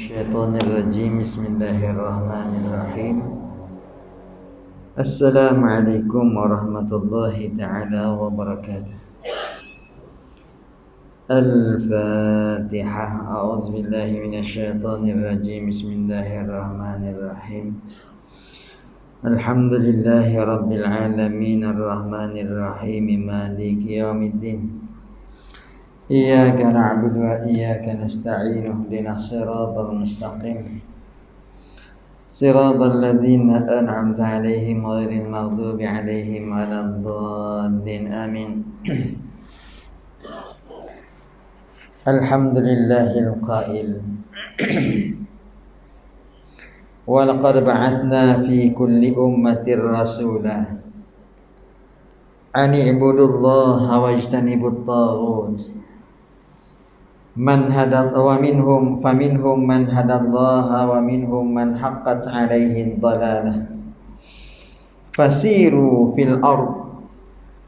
الشيطان الرجيم بسم الله الرحمن الرحيم السلام عليكم ورحمة الله تعالى وبركاته الفاتحة أعوذ بالله من الشيطان الرجيم بسم الله الرحمن الرحيم الحمد لله رب العالمين الرحمن الرحيم مالك يوم الدين إياك نعبد وإياك نستعين اهدنا الصراط المستقيم صراط الذين أنعمت عليهم غير المغضوب عليهم ولا الضالين آمين الحمد لله القائل ولقد بعثنا في كل أمة رسولا أن اعبدوا الله واجتنبوا الطاغوت فمنهم من هدى الله ومنهم من حقت عليه الضلالة فسيروا في الأرض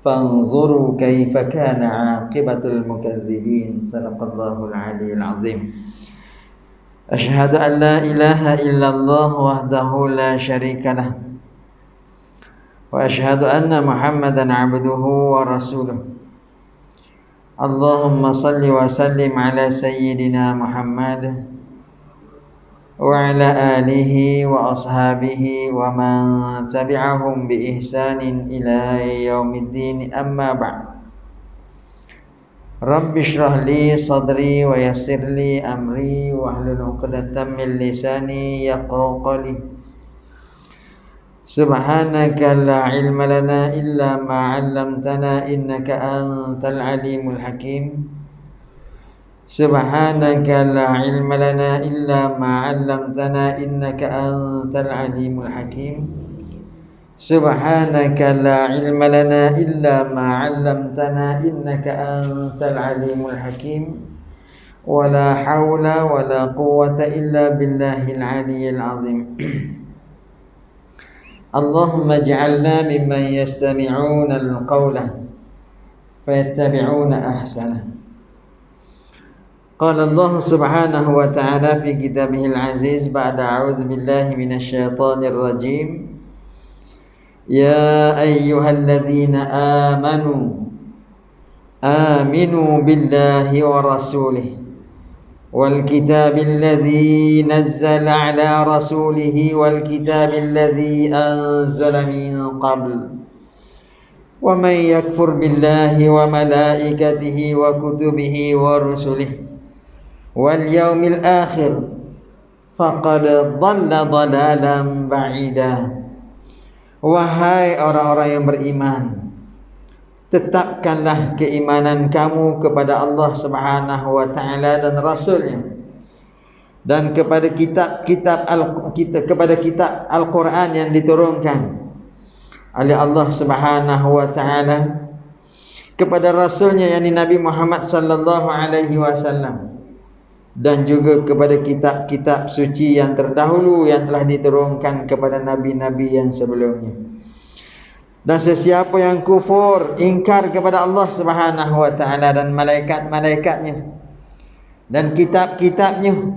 فانظروا كيف كان عاقبة المكذبين صدق الله العلي العظيم أشهد أن لا إله إلا الله وحده لا شريك له وأشهد أن محمدا عبده ورسوله اللهم صل وسلم على سيدنا محمد وعلى آله وأصحابه ومن تبعهم بإحسان إلى يوم الدين أما بعد رب اشرح لي صدري ويسر لي أمري واحلل عقدة من لساني يفقهوا قولي سبحانك لا علم لنا إلا ما علمتنا إنك أنت العليم الحكيم سبحانك لا علم لنا إلا ما علمتنا إنك أنت العليم الحكيم سبحانك لا علم لنا إلا ما علمتنا إنك أنت العليم الحكيم ولا حول ولا قوة إلا بالله العلي العظيم اللهم اجعلنا ممن يستمعون القول فيتبعون أحسنه قال الله سبحانه وتعالى في كتابه العزيز بعد أعوذ بالله من الشيطان الرجيم يا أيها الذين آمنوا بالله ورسوله والكتاب الذي نزل على رسوله والكتاب الذي أنزل من قبل ومن يكفر بالله وملائكته وكتبه ورسله واليوم الآخر فقد ضل ضلالا بعيدا. Wahai orang-orang yang beriman, tetapkanlah keimanan kamu kepada Allah Subhanahu wa taala dan rasulnya dan kepada kitab Al-Quran yang diturunkan oleh Allah Subhanahu wa taala kepada rasulnya yakni Nabi Muhammad sallallahu alaihi wasallam dan juga kepada kitab-kitab suci yang terdahulu yang telah diturunkan kepada nabi-nabi yang sebelumnya. Dan sesiapa yang kufur, ingkar kepada Allah Subhanahu wa taala dan malaikat-malaikatnya dan kitab-kitabnya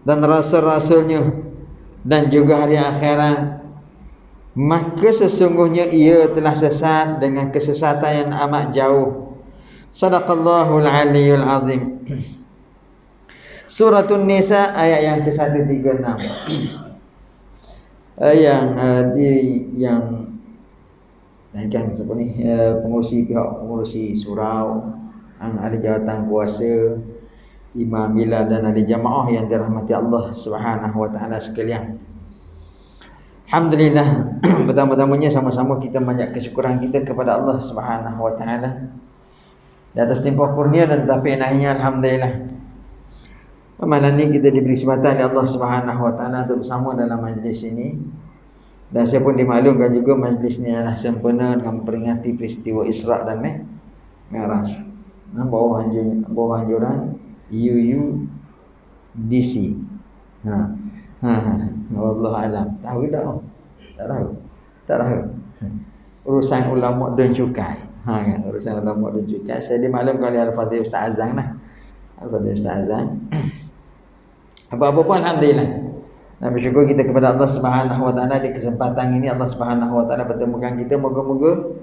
dan rasul-rasulnya dan juga hari akhirat, maka sesungguhnya ia telah sesat dengan kesesatan yang amat jauh. Sadaqallahul aliyul azim. Suratun Nisa ayat yang ke-136. yang siapa ni pengurusi surau, ahli jawatan kuasa, imam bilal dan ahli jamaah yang dirahmati Allah Subhanahu wa taala sekalian. Alhamdulillah, pertama-tamanya sama-sama kita banyak kesyukuran kita kepada Allah Subhanahu wa taala di atas limpah kurnia dan taufik inayahnya. Alhamdulillah, malam ni kita diberi kesempatan oleh Allah Subhanahu wa taala untuk bersama dalam majlis ini. Dan saya pun dimaklumkan juga majlis ni adalah sempena dengan memperingati peristiwa Isra' dan Mi'raj. Bawah anjuran UUDC. Allah alam. Tahu tak? Tak tahu. Urusan ulama dan cukai. Urusan ulama dan cukai. Saya dimaklumkan oleh Al-Fadhil Ustaz Azan lah. Al-Fadhil Ustaz Azan. Apa-apa pun alhamdulillah. Dan bersyukur kita kepada Allah Subhanahu Wa Taala di kesempatan ini. Allah Subhanahu Wa Taala pertemukan kita. Moga-moga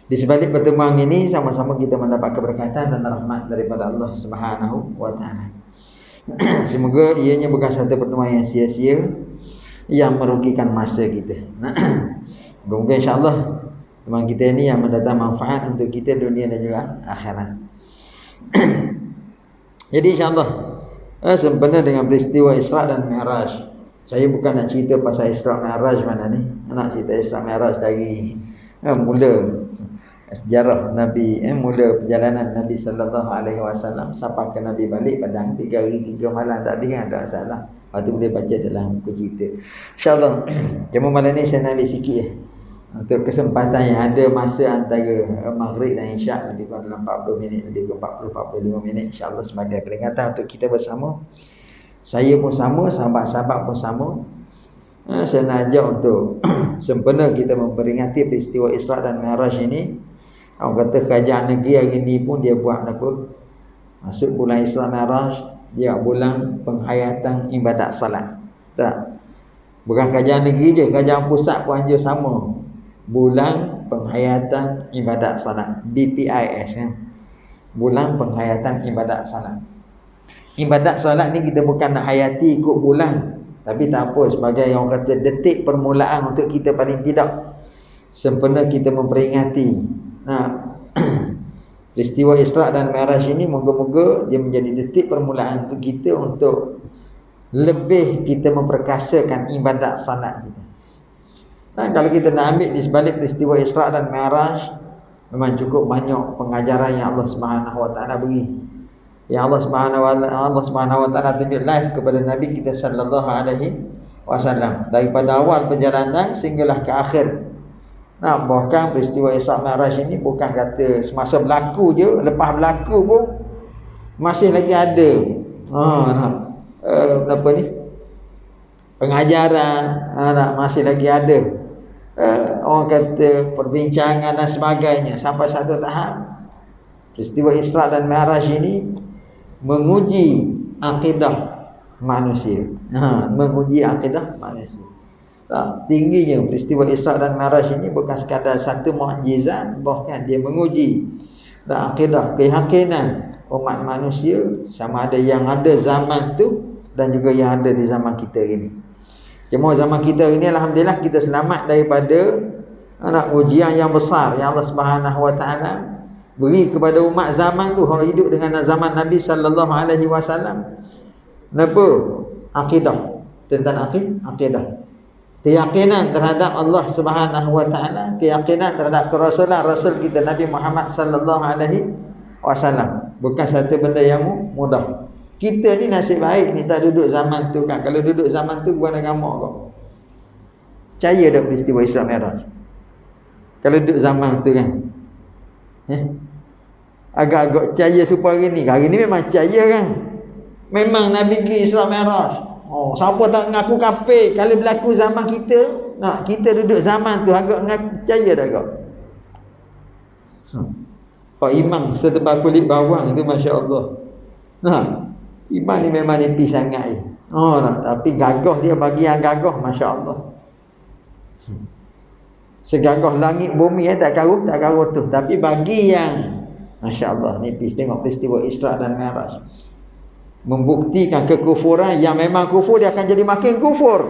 di sebalik pertemuan ini sama-sama kita mendapat keberkatan dan rahmat daripada Allah Subhanahu Wa Taala. Semoga ianya bukan satu pertemuan yang sia-sia, yang merugikan masa kita. Moga-moga insya-Allah pertemuan kita ini yang mendatang manfaat untuk kita dunia dan juga akhirat. Jadi insya-Allah sempena dengan peristiwa Isra dan Mi'raj. Saya bukan nak cerita pasal Isra Mi'raj mana ni. Nak cerita Isra Mi'raj dari mula sejarah Nabi, mula perjalanan Nabi sallallahu alaihi wasallam sampai ke Nabi balik Padang 3 hari 3 malam, tak habis kan, tak masalah. Lepas tu boleh baca dalam buku cerita. Insya-Allah. Cuma malam ni saya nak ambil sikit untuk kesempatan yang ada masa antara Maghrib dan Isyak, lebih kurang dalam 40 minit, lebih kurang 40-45 minit, insya-Allah sebagai peringatan untuk kita bersama. Saya pun sama, sahabat-sahabat pun sama. Saya nak ajak untuk sempena kita memperingati peristiwa Isra dan Mi'raj ini. Orang kata kerajaan negeri hari ni pun dia buat apa? Masuk bulan Isra Mi'raj, dia bulan penghayatan ibadat salat. Tak. Bukan kerajaan negeri je, kerajaan pusat pun anjur sama. Bulan penghayatan ibadat salat, BPIS kan. Bulan penghayatan ibadat salat. Ibadat solat ni kita bukan nak hayati ikut bulan, tapi tak apa, sebagai orang kata detik permulaan untuk kita paling tidak sempena kita memperingati peristiwa Isra dan Mi'raj ini. Moga-moga dia menjadi detik permulaan untuk kita untuk lebih kita memperkasakan ibadat salat kita. Kalau kita nak ambil di sebalik peristiwa Isra dan Mi'raj, memang cukup banyak pengajaran yang Allah Subhanahu Wa Taala beri. Yang Allah Subhanahu Wa Taala tunjuk live kepada Nabi kita sallallahu alaihi wasallam daripada awal perjalanan sehinggalah ke akhir. Bahkan peristiwa Isra Mi'raj ini bukan kata semasa berlaku je, lepas berlaku pun masih lagi ada apa ni? Pengajaran, masih lagi ada orang kata perbincangan dan sebagainya, sampai satu tahap peristiwa Isra dan Mi'raj ini menguji akidah manusia. Menguji akidah manusia. Tingginya peristiwa Isra dan Mi'raj ini bukan sekadar satu mukjizat, bahkan dia menguji akidah, keyakinan umat manusia, sama ada yang ada zaman tu dan juga yang ada di zaman kita ini. Cuma zaman kita ini alhamdulillah kita selamat daripada ujian yang besar yang Allah Subhanahu Wa Taala beri kepada umat zaman tu, orang hidup dengan zaman Nabi sallallahu alaihi wasallam. Apa? Akidah. Tentang akidah. Keyakinan terhadap Allah Subhanahu Wa Taala, keyakinan terhadap kerasulan Rasul kita Nabi Muhammad sallallahu alaihi wasallam. Bukan satu benda yang mudah. Kita ni nasib baik ni tak duduk zaman tu kan. Kalau duduk zaman tu bukan agama kau. Percaya dak peristiwa Isra Mi'raj? Kalau duduk zaman tu kan. Agak-agak percaya supaya hari ni memang percaya kan. Memang Nabi pergi Isra Mi'raj. Siapa tak ngaku kafir kalau berlaku zaman kita. Kita duduk zaman tu agak ngaku percaya dah kau. Pak imam setebal kulit bawang itu masya-Allah. Imam ni memang nipis sangat tapi gagah dia, bagi yang gagah masya-Allah. Segagah langit bumi tak karuh tu, tapi bagi yang masya-Allah nipis. Tengok peristiwa Isra dan Mi'raj membuktikan kekufuran. Yang memang kufur dia akan jadi makin kufur,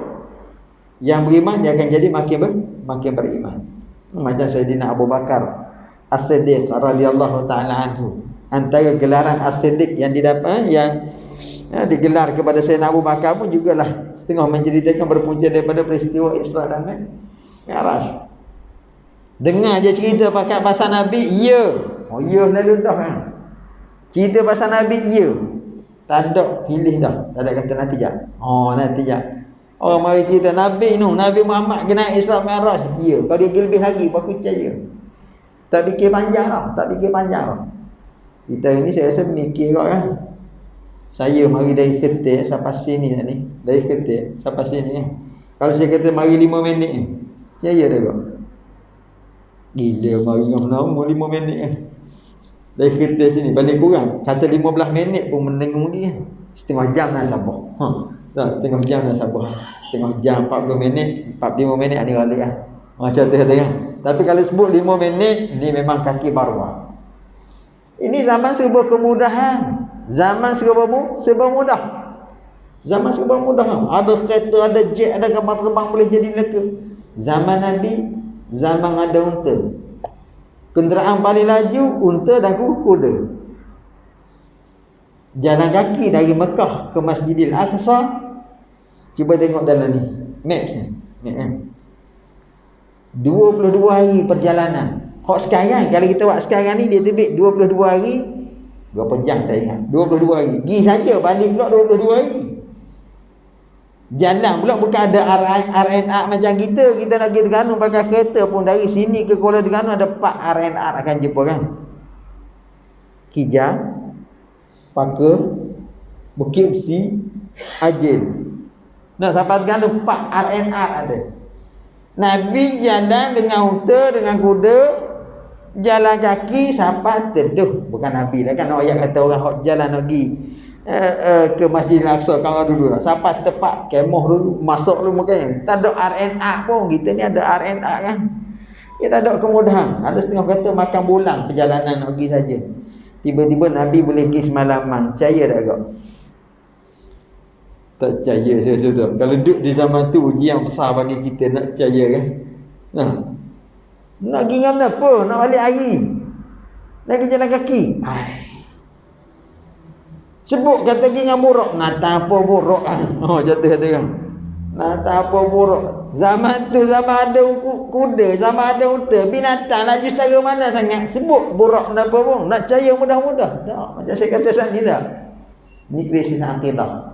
yang beriman dia akan jadi makin beriman. Macam Sayyidina Abu Bakar As-Siddiq radhiyallahu taala anhu, antara gelaran As-Siddiq yang didapat yang digelar kepada Sayyidina Abu Bakar pun jugalah setengah menceritakan berpunca daripada peristiwa Isra dan Mi'raj. Dengar je cerita pasal Nabi, ya. Ya lalu dah kan. Cerita pasal Nabi, ya. Tak ada pilih dah. Tak ada kata nanti jap. Nanti jap. Orang mari cerita Nabi Nabi Muhammad kena Isra Mi'raj. Ya. Kalau dia lebih lagi aku percaya. Tak fikir panjang lah. Kita ini saya rasa mikir kau kan. Saya mari dari Ketir sampai sini ni. Dari Ketir sampai sini. Kalau saya kata mari 5 minit ni, percaya dah kau? Gila mari dengan 5 minit kan. Dari Ketir sini balik kurang. Kata 15 minit pun mendengung lagi kan. setengah jam nak sabar. Setengah jam nak sabar. Setengah jam 40 minit, 45 minit ni balik lah. Macam tu kata kan. Tapi kalau sebut 5 minit, ni memang kaki baruah. Ini zaman serba kemudahan. Zaman serba mudah. Zaman serba mudah. Ada kereta, ada jet, ada kapal terbang boleh jadi leka. Zaman Nabi, zaman ada unta. Kenderaan paling laju, unta dan kuda. Jalan kaki dari Mekah ke Masjidil Aqsa. Cuba tengok dalam ni maps ni. 22 hari perjalanan. Hak sekarang, kalau kita buat sekarang ni, dia terbit 22 hari. Berapa jam tak ingat. 22 hari. Pergi saja, balik pula 22 hari. Jalan pula bukan ada RNR macam kita. Kita nak pergi Terengganu pakai kereta pun, dari sini ke Kuala Terengganu ada 4 RNR akan jumpa kan. Kijang, Paker, Bukit Besi, Ajil. Nak sampai Terengganu 4 RNR ada. Nabi jalan dengan unta, dengan kuda, jalan kaki sampai teduh. Bukan Nabi lah kan, ayat kata orang jalan nak pergi ke Masjidil Aqsa kan dulu lah. Sampai tepat kemah dulu, masuk dulu mungkin. Tak ada RNR pun, kita ni ada RNR kan. Kita ada kemudahan. Ada setengah kata makan bulan perjalanan nak pergi saja. Tiba-tiba Nabi boleh pergi semalaman. Percaya tak kau? Tak percaya saya tu. Kalau duduk di zaman tu, ujian besar bagi kita nak percaya kan. Nak pergi dengan apa? Nak balik hari. Nak pergi jalan kaki. Sebut kata pergi dengan buruk. Nak tak apa buruk lah. Jatuh kata kan. Nak tak apa buruk. Zaman tu zaman ada kuda, zaman ada unta. Binatang laju setara mana sangat. Sebut buruk nak apa pun. Nak percaya mudah-mudah. Tak. Macam saya kata saat ni tak. Ni krisis akidah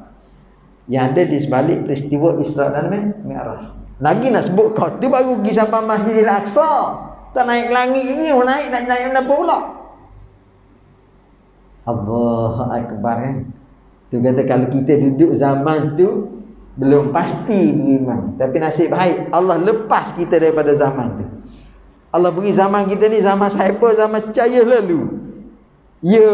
yang ada di sebalik peristiwa Isra dan Mi'raj. Lagi nak sebut kau tu baru pergi sampai Masjidil Aqsa. Tak naik langit ni, nak naik apa pula? Allahu Akbar kan. Tu kata kalau kita duduk zaman tu belum pasti beriman. Tapi nasib baik Allah lepas kita daripada zaman tu. Allah beri zaman kita ni zaman siapa? Zaman percaya lalu. Ya,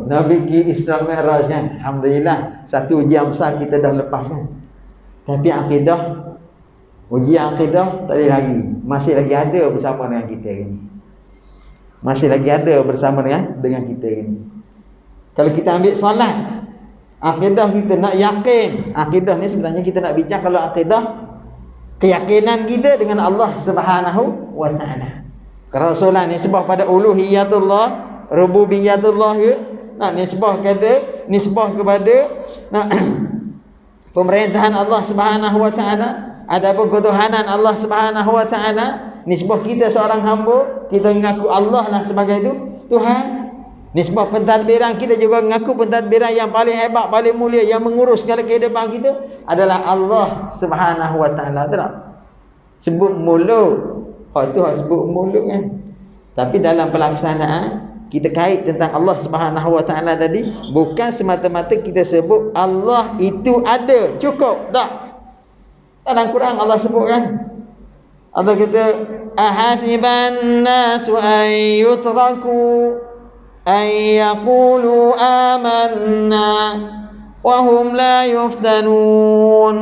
Nabi pergi Isra Mi'raj kan. Alhamdulillah, satu ujian besar kita dah lepas kan. Tapi akidah, ujian akidah tak ada lagi. Masih lagi ada bersama dengan kita ni. Masih lagi ada bersama dengan kita ni. Kalau kita ambil solat, akidah kita nak yakin. Akidah ni sebenarnya kita nak bincang kalau akidah, keyakinan kita dengan Allah Subhanahu wa taala. Kerasulan ni sebab pada uluhiyatullah, rububiyatullah ke. Nak nisbah kepada pemerintahan Allah Subhanahu wa taala ataupun ketuhanan Allah Subhanahu wa taala. Nisbah kita seorang hamba, kita mengaku Allah lah sebagai itu Tuhan. Nisbah pentadbiran kita juga mengaku pentadbiran yang paling hebat, paling mulia, yang mengurus segala kehidupan kita adalah Allah Subhanahu wa taala. Tak? Sebut mulut. Tu sebut mulut kan. Tapi dalam pelaksanaan kita kait tentang Allah Subhanahu wa taala tadi, bukan semata-mata kita sebut Allah itu ada, cukup tak? Dalam Quran Allah sebut kan. Allah kata ahasiban nasu ay yutraku ay yaqulu amanna wa hum la yuftanun.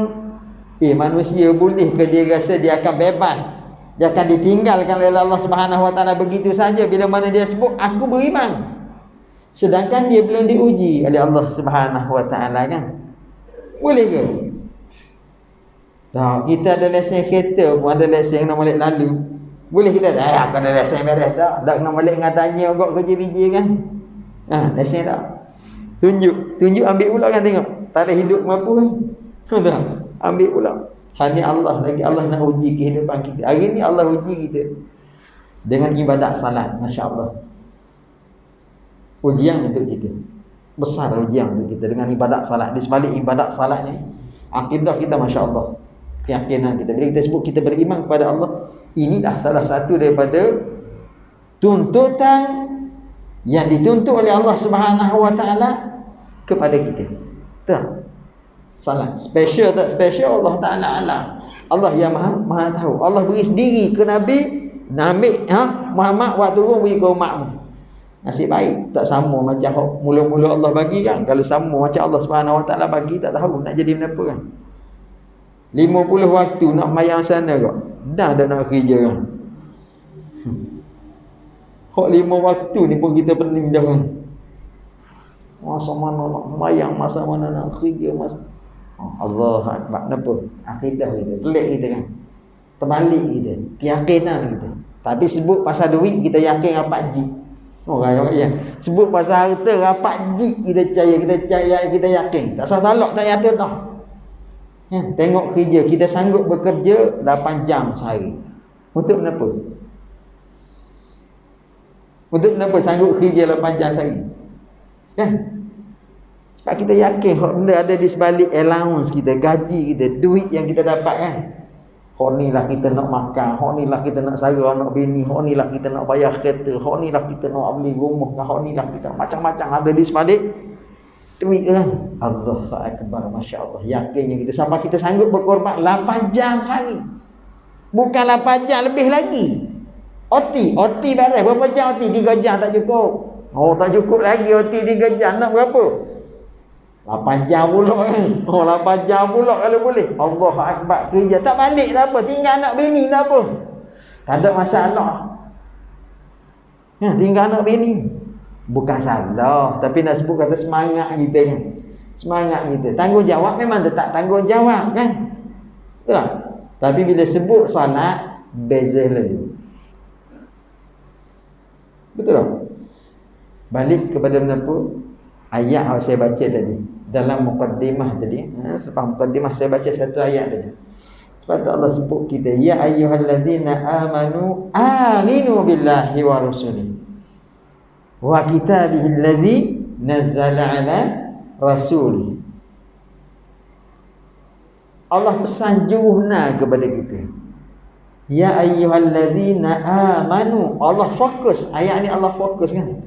Manusia boleh ke dia rasa dia akan bebas, dia akan ditinggalkan oleh Allah Subhanahu wa taala begitu saja bila mana dia sebut aku beriman, sedangkan dia belum diuji oleh Allah Subhanahu wa taala kan? Boleh ke? Tak, kita ada lesen kereta pun, ada lesen nak balik lalu. Boleh kita aku ada lesen beres tak? Tak nak balik dengan tanya kau kerja biji kan? Lesen tak? Tunjuk ambil pula kan, tengok. Tak ada hidup mampu kan? Tak? Ambil pula. Hanya Allah lagi, Allah nak uji kehidupan kita. Hari ni Allah uji kita dengan ibadat salat. Masya Allah, ujian untuk kita, besar ujian untuk kita dengan ibadat salat. Di sebalik ibadat salat ni, akidah kita Masya Allah, keyakinan kita. Bila kita sebut kita beriman kepada Allah, ini dah salah satu daripada tuntutan yang dituntut oleh Allah Subhanahu wa taala kepada kita. Tak? Salat special tak special, Allah Taala alam. Allah yang maha tahu. Allah beri sendiri ke Nabi, Muhammad buat turun beri ke umatmu. Nasib baik tak sama macam mula-mula Allah bagi kan. Kalau sama macam Allah Subhanahu Wa Taala bagi, tak tahu nak jadi kenapa kan. 50 waktu nak mayang sana kok. Dah nak kerja kan. Hak 5 waktu ni pun kita pening dah kan. Masa mana nak mayang, masa mana nak kerja, masa Allah Akbar. Kenapa? Akidah kita pelik kita kan. Terbalik kita, keyakinan kita. Tapi sebut pasal duit kita yakin rapat jik. Orang ya. Sebut pasal harta rapat jik kita percaya, kita yakin. Tak salah talak tak ada dah. Ya, tengok kerja kita sanggup bekerja 8 jam sehari. Untuk kenapa? Untuk kenapa sanggup kerja 8 jam sehari? Kan? Sebab kita yakin benda ada di sebalik allowance kita, gaji kita, duit yang kita dapat kan. Hak ni lah kita nak makan, hak ni lah kita nak sara anak bini, hak ni lah kita nak bayar kereta, hak ni lah kita nak beli rumah, hak ni lah kita macam-macam ada di sebalik duit kan. Allahu Akbar, masya-Allah. Yakinnya kita sampai kita sanggup berkorban 8 jam sehari. Bukan 8 jam, lebih lagi. OT beres berapa jam OT? 3 jam tak cukup. Oh, tak cukup lagi OT 3 jam, nak berapa? 8 jam pula kan. 8 jam pula kalau boleh. Allahu Akbar, kerja tak balik tak apa, tinggal anak bini tak apa. Tak ada masalah. Tinggal anak bini. Bukan salah, tapi nak sebut kata semangat kita kan. Semangat kita. Tanggungjawab memang tetap tanggungjawab kan. Betul tak? Tapi bila sebut solat, beza lagi. Betul tak? Balik kepada apa? Ayat yang saya baca tadi. Dalam muqaddimah tadi, selepas muqaddimah saya baca satu ayat tadi. Sebab tu Allah sebut kita, ya ayyuhallazina aminu billahi wa rasulihi wa kitabihi allazi nazzala ala rasulihi. Allah pesan juhna kepada kita. Ya ayyuhallazina amanu. Allah fokus, ayat ni Allah fokus kan.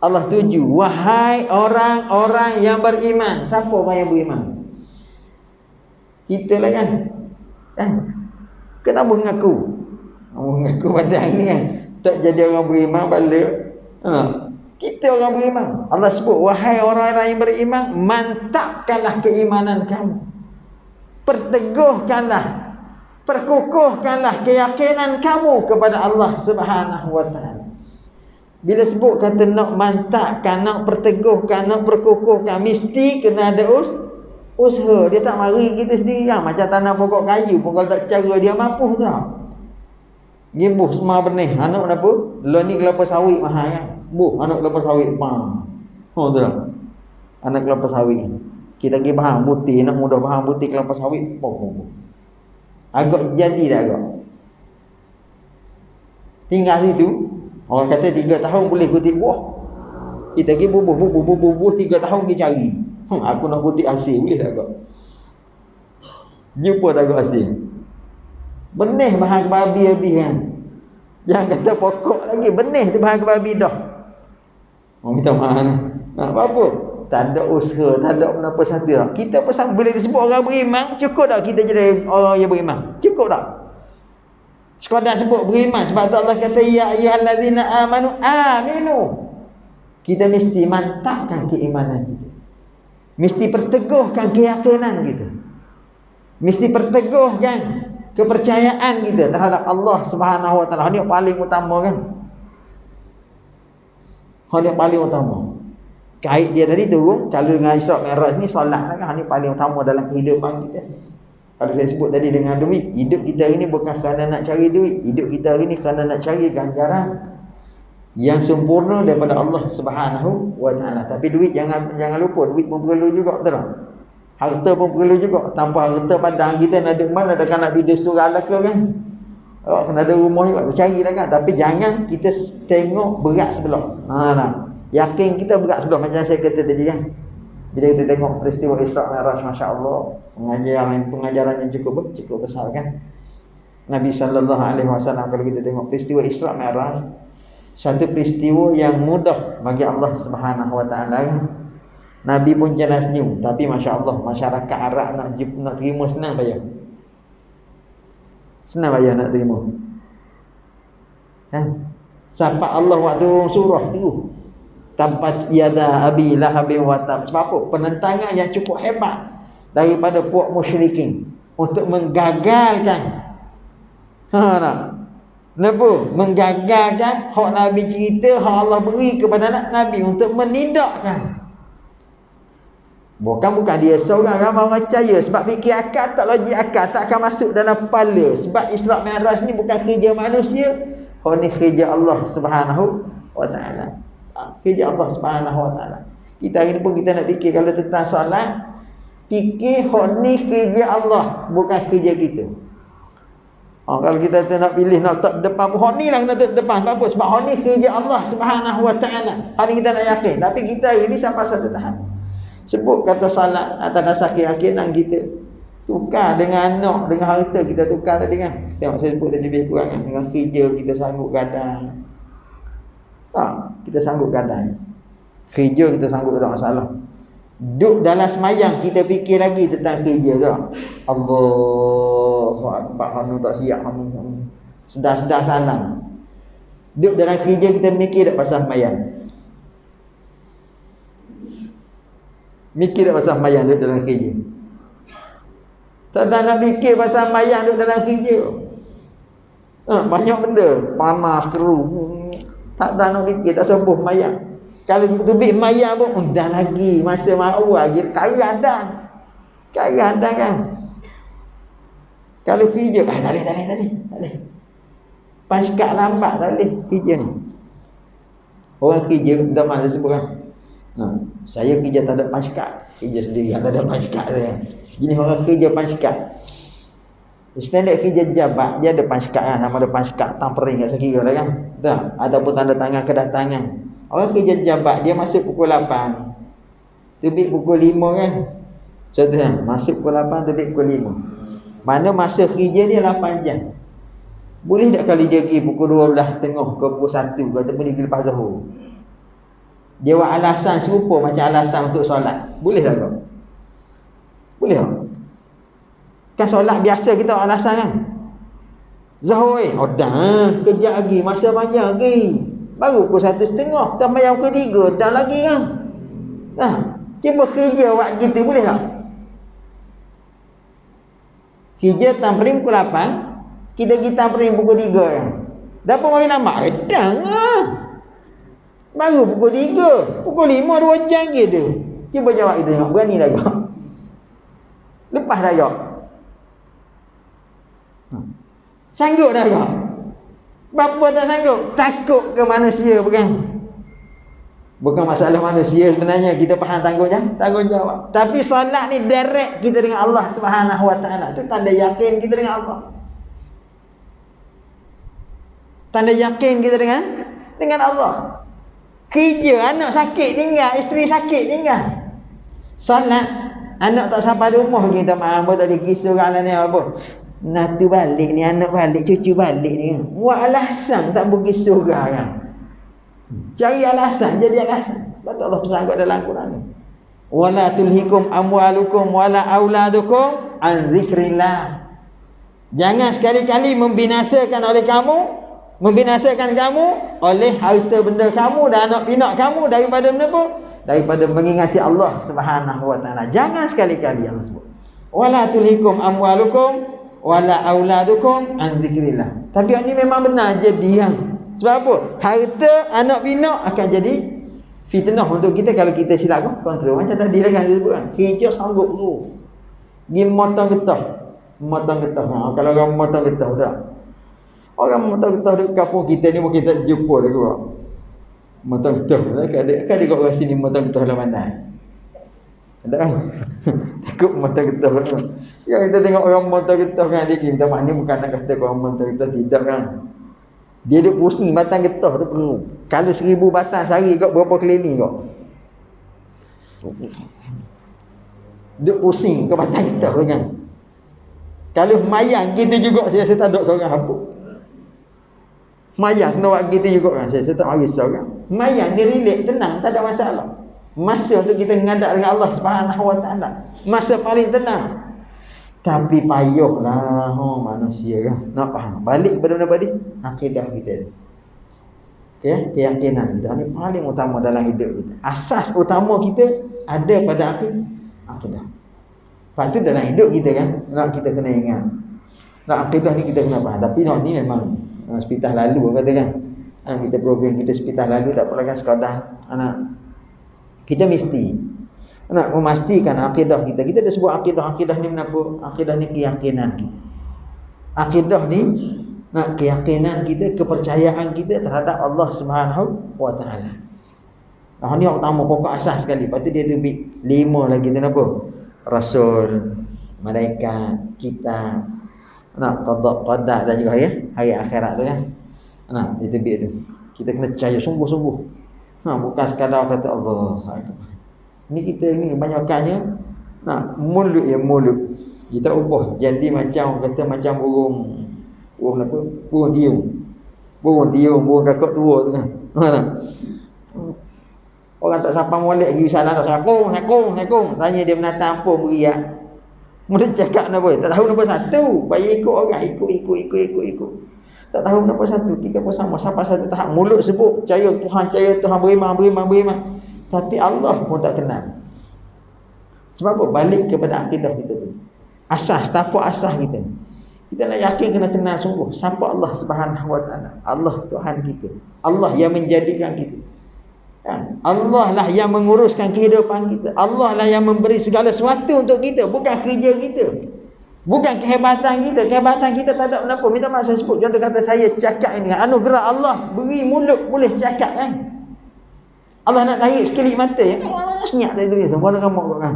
Allah tuju, wahai orang-orang yang beriman. Siapa orang yang beriman? Kita lah kan. Kenapa mengaku? Mengaku pada ini kan. Tak jadi orang beriman balik. Kita orang beriman. Allah sebut, wahai orang-orang yang beriman, mantapkanlah keimanan kamu. Perteguhkanlah, perkukuhkanlah keyakinan kamu kepada Allah Subhanahu Wa Taala. Bila sebut kata nak mantapkan, nak perteguhkan, nak perkukuhkan, mesti kena ada usaha. Dia tak mari kita sendiri kan. Macam tanam pokok kayu pun kalau tak cara dia mampu tak. Ngibuh semua benih. Anak kenapa? Lo ni kelapa sawit mahal kan. Anak kelapa sawit pam. Betul tak? Anak kelapa sawit. Kita pergi bahang putih, nak mudah bahang putih kelapa sawit. Agak jadi dah agak. Tinggal situ. Orang kata 3 tahun boleh kutip buah. Kita pergi bubuh 3 tahun pergi cari. Aku nak kutip hasil, boleh tak kau? Jumpa tak kau hasil? Benih bahan kebabi habis kan. Jangan kata pokok lagi, benih tu bahan kebabi dah. Orang minta maaf ni. Apa-apa? Tak ada usaha, tak ada apa satu. Kita pun sama, bila disebut orang beriman, cukup tak kita jadi orang yang beriman? Cukup tak? Sekadar sebut beriman. Sebab tu Allah kata, ya ayyuhallazina aminu. Kita mesti mantapkan keimanan kita. Mesti perteguhkan keyakinan kita. Mesti perteguhkan kepercayaan kita terhadap Allah Subhanahu Wa Taala. Ini yang paling utama kan. Ini yang paling utama. Kait dia tadi turun, kalau dengan Isra Mi'raj ni solat lah kan. Ini paling utama dalam kehidupan kita. Kalau saya sebut tadi dengan duit, hidup kita hari ni bukan kerana nak cari duit. Hidup kita hari ni kerana nak cari ganjaran yang sempurna daripada Allah Subhanahu Wa Taala. Tapi duit jangan lupa, duit pun perlu juga, betul tak? Harta pun perlu juga. Tanpa harta padang kita nak duduk mana, adakah nak tidur surau lah ke kan? Kena ada rumah juga, carilah kan. Tapi jangan kita tengok berat sebelah. Yakin kita berat sebelah macam saya kata tadi kan. Bila kita tengok peristiwa Isra Mi'raj, masya-Allah, pengajaran yang cukup besar kan. Nabi sallallahu alaihi wasallam, kalau kita tengok peristiwa Isra Mi'raj, satu peristiwa yang mudah bagi Allah Subhanahu Wa Taala kan. Nabi pun jalan senyum, tapi masya-Allah masyarakat Arab nak terima senang payah. Senang payah nak terima. Siapa Allah waktu surah tu. Tabbat yada abi lahabin wa tab. Sebab apa? Penentangan yang cukup hebat daripada puak musyrikin untuk menggagalkan Kenapa? Menggagalkan hak Nabi cerita, hak Allah beri kepada Nabi untuk menindakkan. Bukan dia seorang ramai orang percaya. Sebab fikir akal tak logik akal, tak akan masuk dalam kepala. Sebab Isra' Mi'raj ni bukan kerja manusia. Hak ni kerja Allah Subhanahu wa ta'ala. Kerja Allah Subhanahu wa ta'ala. Kita hari ni pun kita nak fikir kalau tentang solat, fikir hak ni kerja Allah, bukan kerja kita. Kalau kita nak pilih nak letak depan pun hak ni lah kena letak depan. Sebab apa? Sebab hak ni kerja Allah Subhanahu wa ta'ala. Hak ni kita nak yakin. Tapi kita hari ni sampai satu tahap sebut kata salat atas dasar keyakinan kita, tukar dengan anak, dengan harta kita tukar tadi kan. Tengok saya sebut tadi lebih kurang kan. Dengan kerja kita sanggup gadang. Tak, kita sanggup gadang. Kerja kita sanggup, tak ada masalah. Duduk dalam semayang kita fikir lagi tentang kerja tak? Allahu Akbar, hanu tak siap, hanu sedar-sedar salam. Duduk dalam kerja kita mikir tak pasal semayang? Mikir tak pasal semayang duduk dalam kerja? Tak ada nak fikir pasal semayang duduk dalam kerja. Banyak benda, panas, keruh. Tak ada nak fikir, tak sembuh semayang. Kalau tubik semayang pun dah lagi masa mahu lagi kadang kan. Kalau kerja tak boleh. Paskat lambat tak boleh kerja ni. Orang kerja minta mana sebut kan. Saya kerja tak ada paskat, kerja sendiri tak ada paskat dia. Gini orang kerja paskat. Standard kerja jabat dia ada paskat kan, sama ada paskat tampering kat sekira lah kan. Tak, ataupun tanda tangan kedatangan. Orang kerja jabat dia masuk pukul 8, terbit pukul 5 kan. Contoh kan, masuk pukul 8, terbit pukul 5. Mana masa kerja dia 8 jam. Boleh tak kali dia pergi pukul 12.30 ke pukul 1 ke, ataupun dia pergi lepas Zuhur? Dia buat alasan serupa macam alasan untuk solat. Boleh tak kau? Boleh tak? Kan solat biasa kita buat alasan kan. Zuhur dah kejap lagi, masa panjang lagi. Baru pukul 1.30, dah bayar pukul 3, dah lagi kan. Cuba kerja buat gitu, boleh tak? Kerja tampering pukul 8, kita pergi tampering pukul 3 kan. Dah pun mari lambat, dah lah. Baru pukul 3, pukul 5, 2 jam gitu. Cuba jawab kita tengok, berani tak kau? Lepas dah kau? Sanggup dah kau? Bapa tak sanggup? Takut ke manusia bukan? Bukan masalah manusia sebenarnya, kita faham tanggungjawab. Tapi solat ni direct kita dengan Allah Subhanahu wa ta'ala. Tu tanda yakin kita dengan Allah. Tanda yakin kita dengan Allah. Kerja, anak sakit tinggal, isteri sakit tinggal. Solat, anak tak sampai rumah kita maaf tak ada kisah orang lain apa. Natu balik ni, anak balik, cucu balik ni kan. Buat alasan tak pergi surga kan. Cari alasan, jadi alasan. Betul Allah pesan kat dalam Al-Quran ni. Wala tulhikum amwalukum wala auladukum an zikrillah. Jangan sekali-kali membinasakan kamu oleh harta benda kamu dan anak pinak kamu daripada apa? Daripada mengingati Allah Subhanahu wa ta'ala. Jangan sekali-kali Allah sebut. Wala tulhikum amwalukum wala auladukum an zikrillah. Tapi ini memang benar jadi kan. Sebab apa? Harta anak pinak akan jadi fitnah untuk kita kalau kita silap kontrol. Macam tadi lah kan saya sebut kan. Kerja sanggup tu. Dia motong getah. Kalau orang motong getah tak? Orang motong getah dekat kampung kita ni mungkin tak jumpa dah kau. Motong getah. Kan dia kat orang sini motong getah dalam mana? Ada kan? Takut motong getah. Yang kita tengok orang motong getah kan dia minta makna bukan nak kata orang motong getah tidak kan. Dia duk pusing batang getah tu perlu. Kalau 1000 batang sehari kau berapa keliling kau? Duk pusing ke batang getah tu kan. Kalau mayang gitu juga saya tak ada seorang apa. Mayang kena buat gitu juga kan. Saya tak risau kan. Mayang dia relax tenang, tak ada masalah. Masa untuk kita menghadap dengan Allah Subhanahu wa ta'ala. Masa paling tenang. Tapi payahlah manusia kan. Nak faham? Balik kepada mana tadi? Akidah kita. Okay? Keyakinan kita ni paling utama dalam hidup kita. Asas utama kita ada pada akidah. Lepas tu dalam hidup kita kan, nak kita kena ingat. Nak akidah ni kita kena faham. Tapi nak ni memang sepitah lalu kata kan. Kita problem kita sepitah lalu tak perlu kan sekadar anak. Kita mesti nak memastikan akidah kita. Kita dah sebut akidah ni menapa? Akidah ni keyakinan kita. Akidah ni nak keyakinan kita, kepercayaan kita terhadap Allah Subhanahu wa taala. Nah, ni yang utama, pokok asas sekali. Lepas tu dia tu 5 lagi tu apa? Rasul, malaikat, kitab, nak qada dan juga hari akhirat tu kan. Nah, itu tu. Kita kena percaya sungguh-sungguh. Bukan sekadar kata Allah Akbar. Ni kita ni kebanyakannya nak mulut. Kita ubah jadi macam kata macam burung apa? Burung tiung, burung kakak tua tu kan. Orang tak siapa molek pergi salah nak hakung. Tanya dia menatang apa beriak. Mudah cakap apa? Tak tahu nombor satu. Bayi ikut orang, ikut. Tak tahu nombor satu. Kita pun sama. Sampai satu tahap mulut sebut percaya Tuhan beriman. Tapi Allah pun tak kenal. Sebab apa? Balik kepada akidah kita tu. Asas, tapak asas kita ni. Kita nak yakin kena kenal sungguh siapa Allah Subhanahu wa taala. Allah Tuhan kita. Allah yang menjadikan kita. Kan? Allah lah yang menguruskan kehidupan kita. Allah lah yang memberi segala sesuatu untuk kita, bukan kerja kita. Bukan kehebatan kita. Kehebatan kita tak ada kenapa. Minta maaf saya sebut contoh kata saya cakap ini. Anugerah Allah beri mulut boleh cakap kan. Allah nak tarik sekelip mata ya. Senyap tadi tu semua nak ramak kan.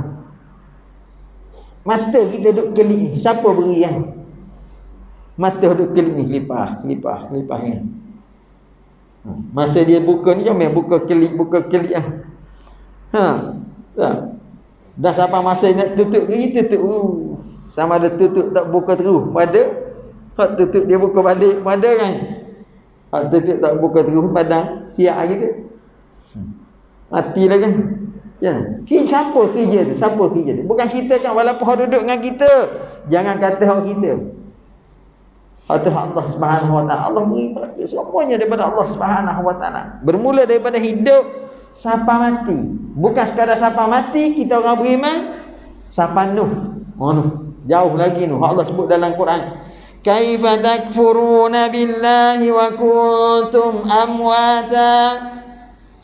Mata kita duk kelip ni. Siapa beri kan? Mata duk kelip ni, kelipah kan. Masa dia buka ni jangan buka kelip kan. Tak. Dah sampai masa nak tutup ke tutup. Sama ada tutup tak buka terus. Pada hak tutup dia buka balik pada kan. Hak tutup tak buka terus padang siap gitu. Matilah kan. Ya. Siapa kerja tu? Bukan kita kan, walaupun hak duduk dengan kita. Jangan kata hak kita. Hak Allah Subhanahu wa taala. Allah beri semuanya daripada Allah Subhanahu wa taala. Bermula daripada hidup sampai mati. Bukan sekadar sampai mati kita orang beriman, sampai Nuh. Jauh lagi Nuh. Allah sebut dalam Quran. Kaifa takfuruna billahi wa kuntum amwata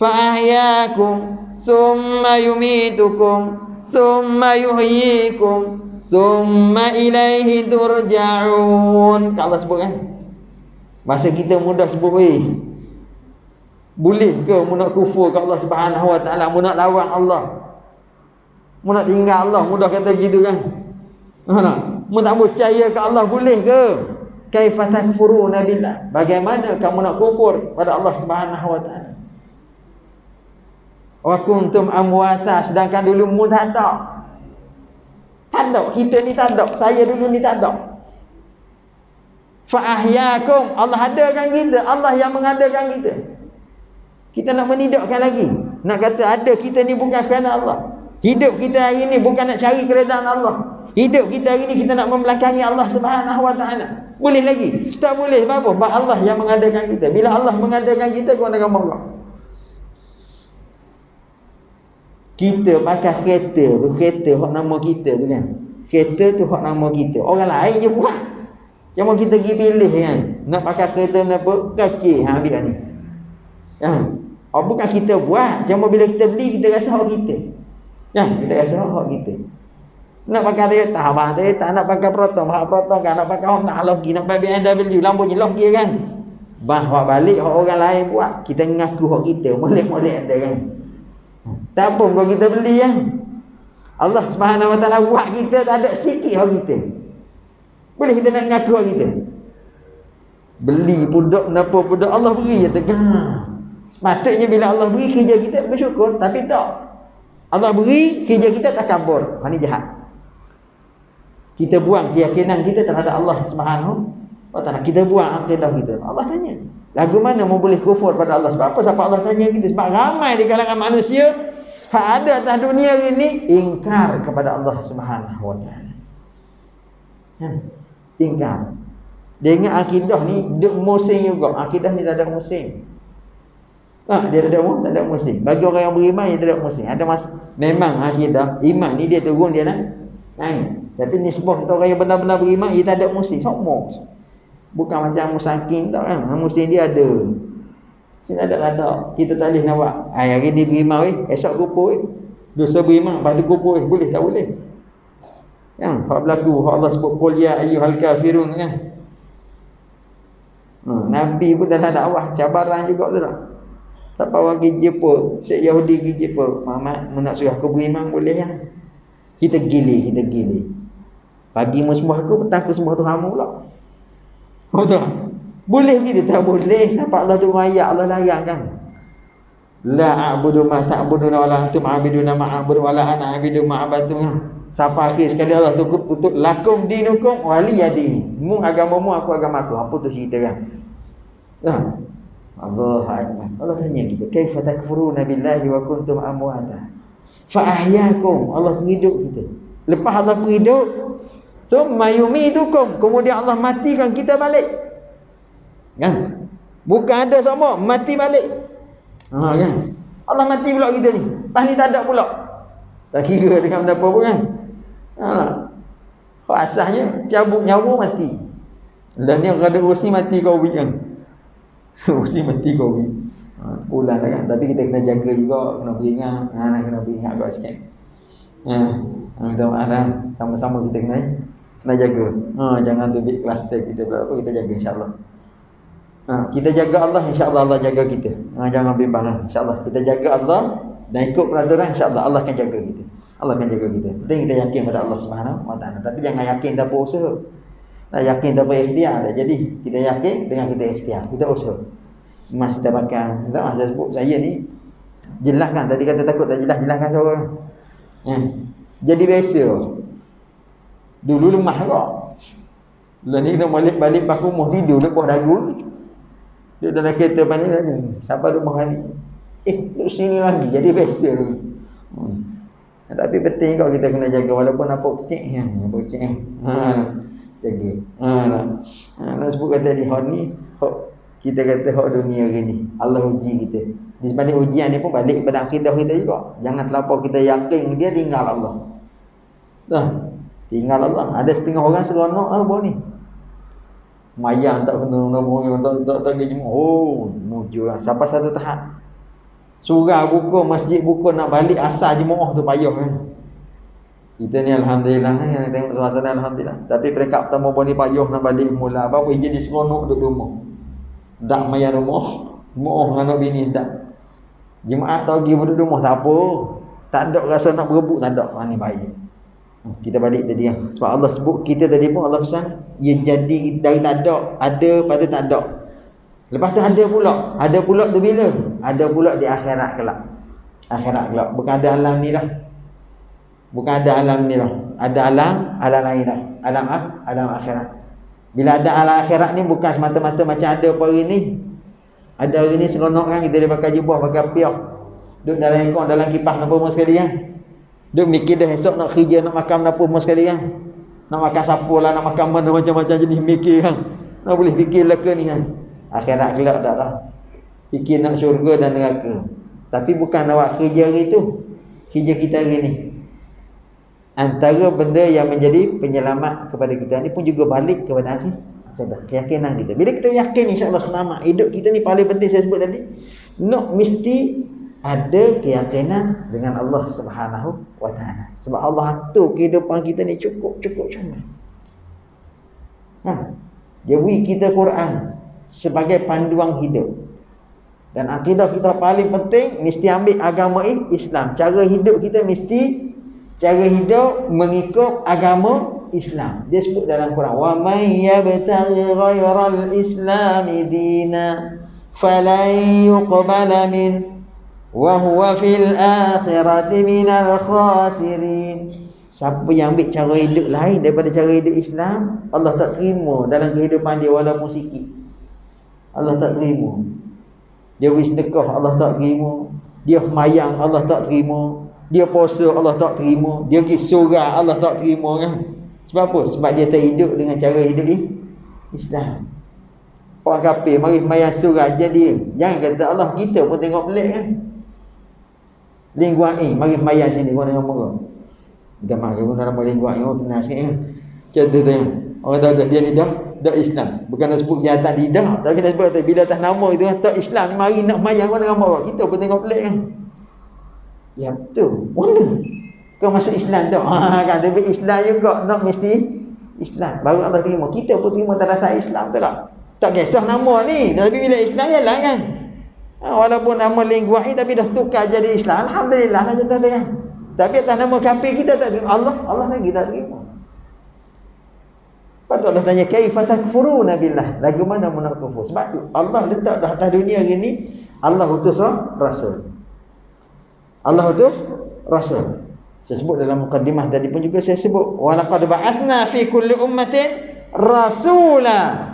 fa ahyaakum thumma yumitukum thumma yuhyikum thumma ilaihi turja'un. Allah sebut kan. Masa kita mudah sebut boleh ke mu nak kufur ke Allah Subhanahu wa taala, mu nak lawan Allah, mu nak tinggal Allah, mudah kata begitu kan. Mu tak percaya ke Allah, boleh ke? Kaifa takfuruna billah. Bagaimana kamu nak kufur pada Allah Subhanahu wa taala? Wa kuntum amwata, sedangkan dulu mu tak ada. Kita ni tak ada. Saya dulu ni tak ada. Fa ahyaakum, Allah adakan kita. Allah yang mengadakan kita. Kita nak menidakkan lagi. Nak kata ada kita ni bukan kerana Allah. Hidup kita hari ni bukan nak cari keredaan Allah. Hidup kita hari ni kita nak membelakangi Allah Subhanahu wa taala. Boleh lagi? Tak boleh. Apa? Sebab Allah yang mengadakan kita. Bila Allah mengadakan kita, kau nak gamak Allah. Kita pakai kereta tu, kereta hak nama kita tu kan. Kereta tu hak nama kita. Orang lain je buat. Cuma kita pergi pilih kan. Nak pakai kereta kenapa? Kacil ambil ni. Bukan kita buat. Cuma bila kita beli kita rasa hak kita. Kita rasa hak kita. Nak pakai Toyota, Toyota, nak pakai Proton, Proton kan, nak pakai Honda lagi, nak pakai BMW, Lamborghini lagi kan. Hak balik hak orang lain buat, kita ngaku hak kita, molek-molek ada kan. Tak apa kalau kita beli kan. Allah Subhanahu wa taala buat kita tak ada sikit hak kita. Boleh kita nak ngaku hak kita. Beli budak kenapa budak Allah beri ya dengar. Sepatutnya bila Allah beri kerja kita bersyukur, tapi tak. Allah beri kerja kita takabur. Ini jahat. Kita buang keyakinan kita terhadap Allah Subhanahu wa taala. Kita buang akidah kita. Allah tanya, lagu mana mau boleh kufur pada Allah? Sebab apa? Sebab Allah tanya kita. Sebab ramai di kalangan manusia ada atas dunia ini ingkar kepada Allah Subhanahu wa taala. Ingkar. Dia ingat akidah ni duk musim juga. Akidah ni tak ada musim. Dia tak ada musim. Bagi orang yang beriman dia tak ada musim. Ada memang akidah iman ni dia turun dia nak naik. Tapi nisbah kita orang yang benar-benar beriman dia tak ada musim. Semua. Bukan macam musakin tak kan. Musim dia ada. Kita tak ada. Kita tak boleh nak buat. Hari ni beriman esok kupur dosa beriman lepas tu kupur boleh tak boleh. Kan? Hak berlaku hak Allah sebut qul ya ayyuhal kafirun kan. Nabi pun dalam dakwah cabaran juga tu tak. Tak bawa pergi Jepun, Syekh Yahudi pergi Jepun. Muhammad nak suruh aku beriman boleh kan? Kita gili. Pagi mu sembah aku, petang aku sembah Tuhan mu pula. Betul? Boleh gitu, tak boleh. Sampai Allah tu ayat Allah larang kan. La a'budu ma ta'buduna wa la antum 'abiduna ma a'budu wa la ana 'abidu ma abattum. Sampai akhir sekali Allah tutup lakum dinukum waliyadi. Mu agamamu aku agamaku. Apa tu cerita kan? Allah Akbar. Allah tanya kita, kaifa takfuruna billahi wa kuntum amwata fa ahyakum. Allah hidup kita. Lepas Allah hidup, thumma yumitukum, kemudian Allah matikan kita balik. Kan? Bukan ada sama mati balik. Kan? Allah mati pula kita ni. Lepas ni tak ada pula. Tak kira dengan benda apa pun kan. Asasnya cabut nyawa mati. Dan yang ada urusi mati kau kan. Mesti mati COVID. Bulan dah kan. Tapi kita kena jaga juga, kena beringat. Kena beringat juga sikit. Minta maaf lah. Sama-sama kita kena jaga. Jangan tu big cluster kita pula apa, kita jaga insya-Allah. Kita jaga Allah, insya-Allah Allah jaga kita. Jangan bimbang lah. Insya-Allah kita jaga Allah dan ikut peraturan, insya-Allah Allah akan jaga kita. Allah akan jaga kita. Penting kita yakin pada Allah Subhanahu Wa Taala. Tapi jangan yakin tanpa usaha. Yakin tanpa ikhtiar dah. Jadi kita yakin dengan kita ikhtiar, kita usaha. Mas kita pakai, tak masa sebut saya ni jelaskan. Tadi kata takut tak jelaskan seorang. Jadi biasa. Dulu lemah kok. Lah ni kena balik paku rumah tidur depan dagu. Dia dalam kereta pandai saja. Sampai rumah hari. Duduk sini lagi. Jadi biasa dulu. Tapi penting kok kita kena jaga walaupun nampak kecil. Nampak kecil. Jaga. Nak sebut kata di hak ni, kita kata hak dunia hari ni. Allah uji kita. Di sebalik ujian ni pun balik pada akidah kita juga. Jangan terlampau kita yakin dia tinggal Allah. Tinggal Allah. Ada setengah orang seronok lah bawa ni. Mayang tak kena orang tak pergi jemaah. Menuju lah. Sampai satu tahap. Surah buku, masjid buku nak balik asal jemaah tu payah kan. Kita ni alhamdulillah yang tengok suasana alhamdulillah. Tapi peringkat pertama bawa ni payah nak balik mula. Apa jadi seronok duduk rumah. Dak mayar rumah. Jemaah anak bini dak. Jemaah tak pergi duduk rumah tak apa. Tak ada rasa nak berebut tak ada. Ni baik. Kita balik tadi ya. Sebab Allah sebut kita tadi pun Allah pesan ia jadi dari tak ada pada tak ada. Lepas tu ada pula. Ada pula tu bila? Ada pula di akhirat kelak. Akhirat kelak. Bukan ada alam ni dah. Bukan ada alam ni dah. Ada alam lain dah. Alam akhirat. Bila ada alam akhirat ni bukan semata-mata macam ada hari ni. Ada hari ni seronok kan kita dia pakai jubah, pakai piak. Duduk dalam ekor, dalam kipas apa semua sekali kan. Duk mikir dah esok nak kerja, nak makan apa semua sekali kan. Nak makan siapa lah, nak makan mana macam-macam jenis mikir kan. Nak boleh fikir lah ke ni kan. Akhirat kelak dah dah. Fikir nak syurga dan neraka. Tapi bukan nak buat kerja hari tu. Kerja kita hari ni. Antara benda yang menjadi penyelamat kepada kita ni pun juga balik kepada akidah, keyakinan kita. Bila kita yakin insya-Allah selamat, hidup kita ni paling penting saya sebut tadi. Nak mesti ada keyakinan dengan Allah Subhanahu Wa Taala. Sebab Allah atur kehidupan kita ni cukup comel. Dia beri kita Quran sebagai panduan hidup. Dan akidah kita paling penting mesti ambil agama Islam. Cara hidup kita mesti cara hidup mengikut agama Islam. Dia sebut dalam Quran, wa may yabtaghi ghayral islami dina falan yuqbala min wa huwa fil akhirati minal khasirin. Siapa yang ambil cara hidup lain daripada cara hidup Islam, Allah tak terima dalam kehidupan dia walaupun sikit. Allah tak terima. Dia beri sedekah, Allah tak terima. Dia semayang, Allah tak terima. Dia puasa, Allah tak terima. Dia pergi surah, Allah tak terima kan. Sebab apa? Sebab dia tak hidup dengan cara hidup Islam. Orang kafir mari mayang surah jadi. Jangan kata Allah, kita pun tengok pelik kan. Lingguai mari mayang sini guna nama kau. Kita mak guna nama lingguai oh kenal sikit kan. Contoh tu orang tahu dah dia ni dah Islam. Bukan nak sebut kejahatan lidah, tapi nak sebut bila atas nama itu kan tak Islam ni mari nak mayang guna nama kau. Kita pun tengok pelik kan. Ya betul. Mana? Kau masuk Islam tak? Kan tapi Islam juga nak mesti Islam. Baru Allah terima. Kita pun terima tak rasa Islam tu tak? Tak kisah nama ni. Tapi bila Islam jalan kan. Walaupun nama lingguai tapi dah tukar jadi Islam. Alhamdulillah lah contoh tu kan. Tapi atas nama kafir kita tak terima. Allah lagi tak terima. Lepas tu Allah tanya, kaifa takfuruna billah? Lagu mana mu nak kufur? Sebab tu Allah letak dah atas dunia hari ni, Allah utus Rasul. Allah utus Rasul. Saya sebut dalam mukaddimah tadi pun juga saya sebut, wa laqad ba'athna fi kulli ummatin rasula.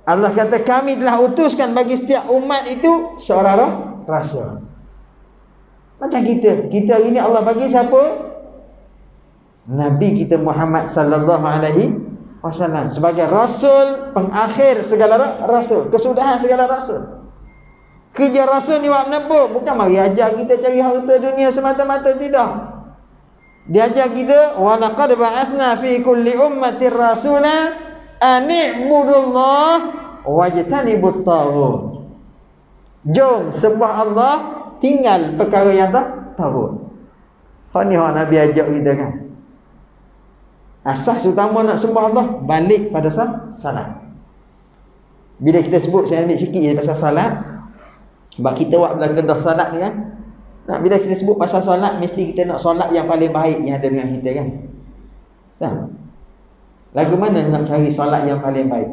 Allah kata kami telah utuskan bagi setiap umat itu seorang rasul. Macam kita hari ni Allah bagi siapa? Nabi kita Muhammad sallallahu alaihi wasallam sebagai rasul, pengakhir segala rasul, kesudahan segala rasul. Kerja rasul ni buat apa? Bukan mari ajar kita cari harta dunia semata-mata, tidak. Dia ajar kita, wa laqad ba'atsna fi kulli ummatin rasula an i'budullah wajtanibut taghut. Jom sembah Allah, tinggal perkara yang taghut. Hak ni hak Nabi ajak kita kan. Asas utama nak sembah Allah balik pada salat. Bila kita sebut, saya ambil sikit je pasal salat. Sebab kita buat belakang dah solat ni kan. Nah, bila kita sebut pasal solat, mesti kita nak solat yang paling baik yang ada dengan kita kan. Tak? Lagu mana nak cari solat yang paling baik?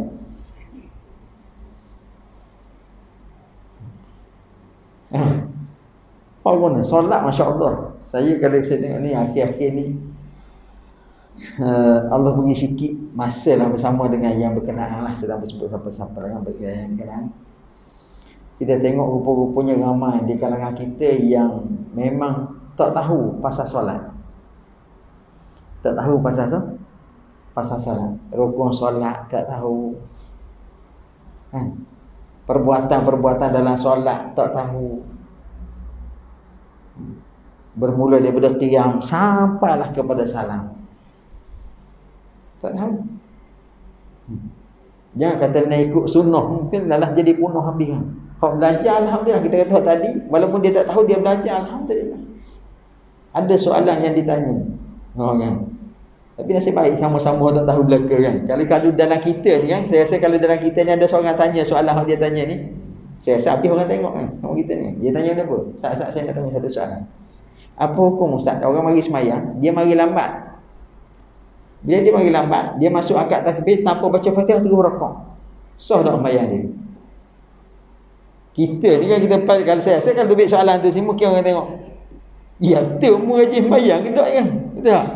Apa mana? Solat Masya Allah. Saya kalau saya tengok ni, akhir-akhir ni Allah beri sikit masa lah bersama dengan yang berkenaan lah. Saya tak sebut siapa-siapa dengan yang berkenaan. Kita tengok rupa-rupanya ramai di kalangan kita yang memang tak tahu pasal solat. Tak tahu pasal solat. Rukun solat tak tahu. Kan? Perbuatan-perbuatan dalam solat tak tahu. Bermula daripada qiyam sampailah kepada salam. Tak tahu. Jangan kata nak ikut sunnah, mungkin lalah jadi punah habis kan. Hak belajar alhamdulillah, kita kata hak tadi walaupun dia tak tahu dia belajar alhamdulillah. Ada soalan yang ditanya. Kan. Tapi nasib baik sama-sama tak tahu belaka kan. Kalau dalam kita ni kan, saya rasa kalau dalam kita ni ada seorang tanya soalan yang dia tanya ni, saya rasa habis orang tengok kan. Orang kita ni, dia tanya apa? Saat saya nak tanya satu soalan. Apa hukum ustaz? Orang mari semayang, dia mari lambat. Bila dia mari lambat, dia masuk akad takbir tanpa baca Fatihah terus rakaat. Sah tak semayang dia? Kita ni kan, kita kalau saya kan tubik soalan tu, mungkin orang tengok, ya betul mu rajin sembahyang ke tak kan? Betul tak?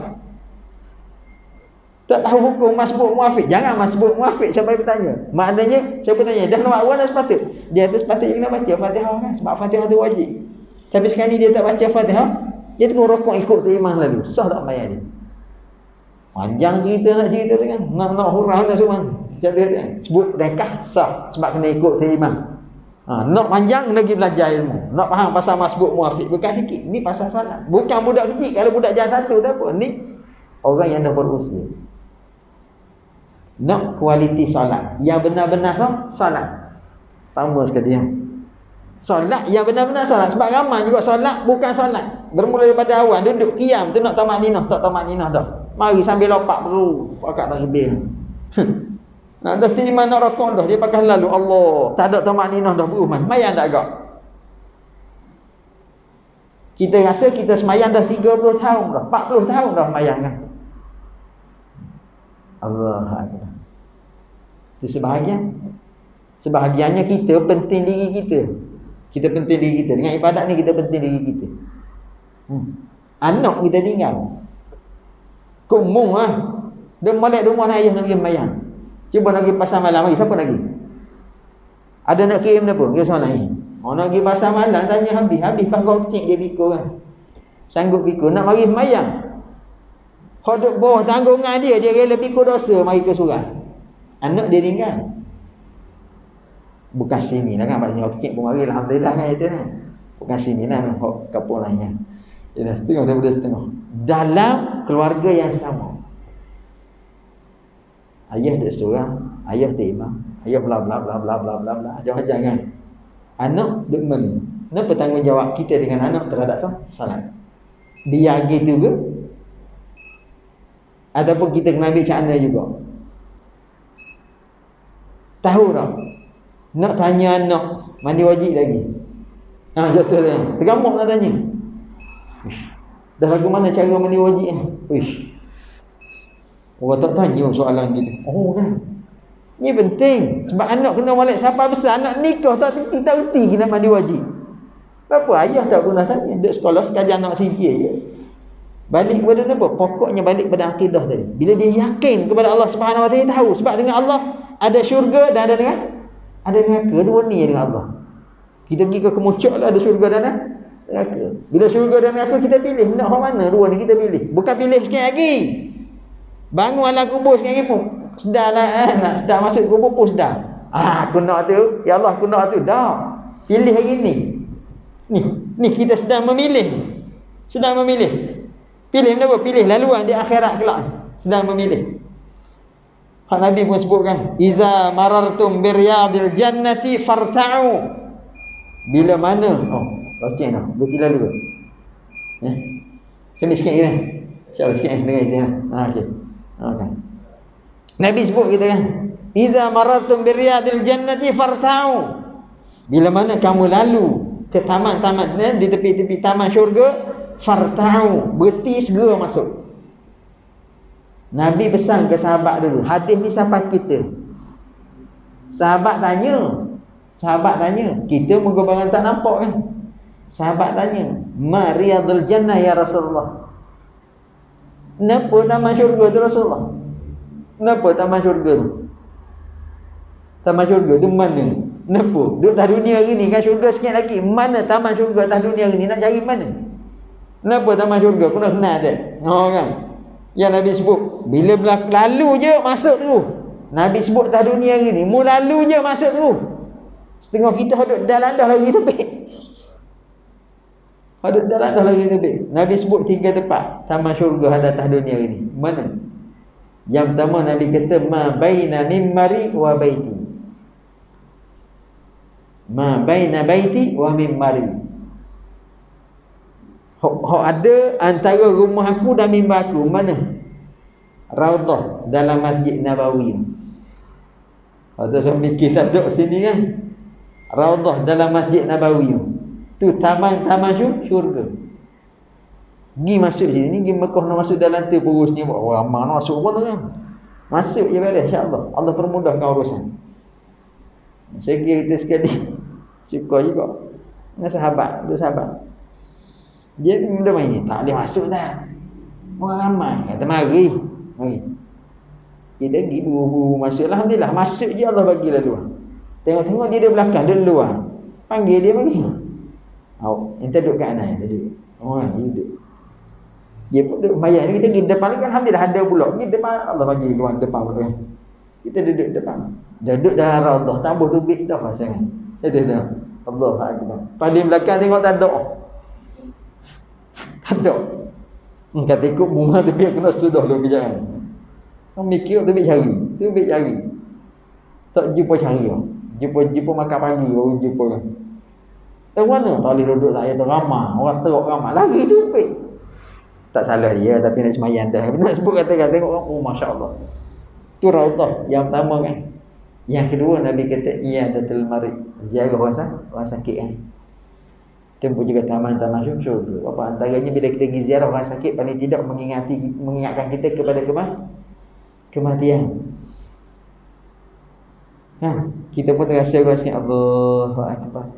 Tak tahu hukum masbuk muafiq. Jangan masbuk muafiq siapa yang bertanya. Maknanya siapa bertanya dah nak awal dah sepatut. Dia tu sepatutnya kena baca Fatihah kan, sebab Fatihah tu wajib. Tapi sekarang ni dia tak baca Fatihah, dia tengok rokok ikut tu imam lalu. Sah tak sembahyang dia? Panjang cerita nak cerita tu kan. Nak hurah nak semua. Cerita tu kan. Sebut rekah sah sebab kena ikut tu imam. Nak panjang kena pergi belajar ilmu. Nak faham pasal masbuk muafiq bukan sikit. Ni pasal solat. Bukan budak kecil. Kalau budak jalan satu tak apa. Ni orang yang dah berusia. Nak kualiti solat yang benar-benar solat. Tambah sekali yang solat yang benar-benar solat. Sebab ramai juga solat bukan solat. Bermula daripada awal duduk qiyam tu nak tamak ninah, tak tamak ninah dah. Mari sambil lopak baru akad takbir. Nah, dah terima nak rokok dah, dia pakai lalu Allah. Tak ada tamak-ninah dah berumah. Semayang tak agak? Kita rasa kita semayang dah 30 tahun dah, 40 tahun dah semayang kan. Allah Akbar. Itu sebahagiannya kita penting diri kita. Kita penting diri kita. Dengan ibadat ni kita penting diri kita. Anak kita tinggal. Kumung lah. Dia molek rumah ayah nak pergi semayang. Cuba nak pergi pasar malam lagi. Siapa lagi? Ada nak kirim apa? Dia soalan ni. Nak pergi pasar malam tanya habis. Habis pas kau kecil dia pikul kan. Sanggup pikul. Nak mari semayang. Hodok bawah tanggungan dia. Dia rela pikul dosa mari ke surau. Anak dia tinggal. Bukan sini lah kan, maksudnya orang kecil pun mari alhamdulillah kan itu kan. Bukan sini lah hok kapur lainnya. Dia dah setengah daripada setengah. Dalam keluarga yang sama. Ayah dia seorang, ayah dia imam, ayah bla bla bla bla bla bla bla. Macam-macam kan. Anak duk mana? Kenapa tanggungjawab kita dengan anak terhadap salat? Dia gitu ke? Ataupun kita kena ambil cara juga? Tahu tak? Nak tanya anak mandi wajib lagi. Jatuh dia. Tergamuk nak tanya. Uish. Dah bagaimana cara mandi wajib ni? Uish. Orang tak tanya soalan gitu. Oh kan. Ni penting. Sebab anak kena molek siapa besar. Anak nikah tak reti nak mandi wajib. Apa ayah tak pernah tanya. Duduk sekolah sekadar anak sijil je. Balik kepada apa? Pokoknya balik pada akidah tadi. Bila dia yakin kepada Allah Subhanahu Wa Taala, tahu. Sebab dengan Allah ada syurga dan ada neraka. Dua ni dengan Allah. Kita pergi ke kemuncak lah, ada syurga dan neraka. Bila syurga dan neraka kita pilih. Nak orang mana dua ni kita pilih. Bukan pilih sikit lagi. Bangun alam kubur sikit lagi pun. Sedar lah nak sedar masuk kubur pun sedar. Aku nak tu. Ya Allah aku nak tu. Dah. Pilih hari ni. Ni kita sedang memilih. Sedang memilih. Pilih apa? Pilih laluan di akhirat kelak. Sedang memilih. Hak Nabi pun sebutkan, "Idza marartum biryadil jannati farta'u." Bila mana? Baca dah. Berarti lalu ke? Sini sikit ni. InsyaAllah sikit dengar sini. Okey. Okay. Nabi sebut kita kan, "Idza marartum biryadil jannati farta'u." Bila mana kamu lalu ke taman-taman di tepi-tepi taman syurga, farta'u, berhenti segera masuk. Nabi pesan ke sahabat dulu. Hadis ni siapa kita? Sahabat tanya. Kita muka barang tak nampak kan? Sahabat tanya, "Ma riyadul jannah ya Rasulullah?" Kenapa taman syurga tu Rasulullah? Kenapa taman syurga tu? Taman syurga tu mana? Kenapa? Duduk atas dunia hari ni kan syurga sikit lagi. Mana taman syurga atas dunia hari ni? Nak cari mana? Kenapa taman syurga? Kena kenal tak? Kan? Yang Nabi sebut, bila lalu je masuk tu. Nabi sebut atas dunia hari ni, mu lalu je masuk tu. Setengah kita duduk dalam dah lagi tebik. Duduk dalam dah lagi tebik. Nabi sebut 3 tempat taman syurga ada atas dunia hari ni. Mana? Yang pertama Nabi kata, ma baina mimbari wa baiti. Ma baina baiti wa mimbari. Hak ada antara rumah aku dan mimbar aku. Mana? Raudhah dalam Masjid Nabawi. Atau saya mikir tak duduk sini kan. Raudhah dalam Masjid Nabawi. Tu taman-taman syurga. Pergi masuk sini, pergi Mekah nak masuk dalam tu purusnya. Orang ramai nak masuk pun kan. Masuk je beres insya-Allah. Allah permudahkan urusan. Saya kira kita sekali suka juga. Dengan sahabat, ada sahabat. Dia benda main, tak boleh masuk tak? Orang ramai. Kata mari. Kita pergi buru-buru masuk. Alhamdulillah, masuk je Allah bagi laluan. Tengok-tengok dia belakang, dia luar. Panggil dia mari. Kita duduk kat kanan, kita duduk. Dia duduk. Dia pun duduk bayar. Kita pergi depan lagi, alhamdulillah ada pula. Pergi depan, Allah bagi luar depan pula. Kita duduk depan. Duduk dalam Raudhah, tambah tubik dah pasangan. Kata Allah Akbar. Paling belakang tengok tak ada. Tak ada. Kata ikut bunga tu biar kena sudah lebih jangan. Kau mikir tu biar cari. Tak jumpa cari. Jumpa makan pagi baru jumpa. Tak mana? Tak boleh duduk tak ayat ramah. Orang teruk ramah. Lari tu pek. Tak salah dia tapi nak semayan dah. Nak sebut kata tengok masya-Allah. Tu Raudhah yang pertama kan. Yang kedua Nabi kata iyadatul marid. Ziarah orang sakit kan. Tempat juga taman-taman syurga. Apa antaranya bila kita pergi ziarah orang sakit paling tidak mengingatkan kita kepada kematian. Kita pun terasa Allahu Akbar.